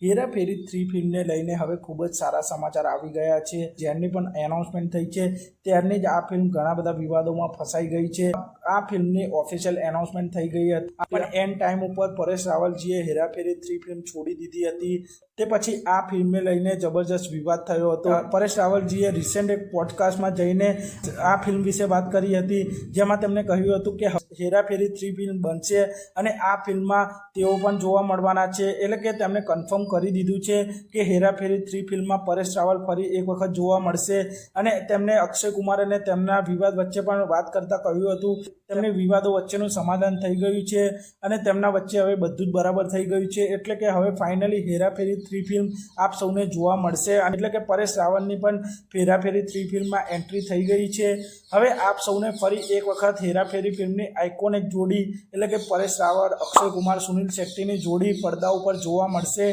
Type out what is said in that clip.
હેરાફેરી 3 ફિલ્મને લઈને હવે ખૂબ જ સારા સમાચાર આવી ગયા છે। જેની પણ એનાઉન્સમેન્ટ થઈ છે ત્યારની જ આ ફિલ્મ ઘણા બધા વિવાદોમાં ફસાઈ ગઈ છે। આ ફિલ્મની ઓફિશિયલ એનાઉન્સમેન્ટ થઈ ગઈ હતી, પણ એન્ડ ટાઈમ ઉપર પરેશ રાવલજીએ હેરાફેરી 3 ફિલ્મ છોડી દીધી હતી। તે પછી આ ફિલ્મને લઈને જબરજસ્ત વિવાદ થયો હતો। પરેશ રાવલજીએ રિસેન્ટ એક પોડકાસ્ટમાં જઈને આ ફિલ્મ વિશે વાત કરી હતી, જેમાં તેમણે કહ્યું હતું કે હેરાફેરી 3 ફિલ્મ બનશે અને આ ફિલ્મમાં તેઓ પણ જોવા મળવાના છે। એટલે કે તેમણે કન્ફર્મ કરી દીધું છે કે હેરાફેરી 3 ફિલ્મમાં પરેશ રાવલ ફરી એક વખત જોવા મળશે। અને તેમણે અક્ષય કુમાર અને તેમના વિવાદ વચ્ચે પણ વાત કરતા કહ્યું હતું તેમને વિવાદો વચ્ચેનું સમાધાન થઈ ગયું છે અને તેમના વચ્ચે હવે બધું જ બરાબર થઈ ગયું છે। એટલે કે હવે ફાઇનલી હેરાફેરી 3 ફિલ્મ આપ સૌને જોવા મળશે। એટલે કે પરેશ રાવલની પણ હેરાફેરી 3 ફિલ્મમાં એન્ટ્રી થઈ ગઈ છે। હવે આપ સૌને ફરી એક વખત હેરાફેરી ફિલ્મની આઇકોનિક જોડી એટલે કે પરેશ રાવલ, અક્ષય કુમાર, સુનિલ શેટ્ટીની જોડી પડદા ઉપર જોવા મળશે।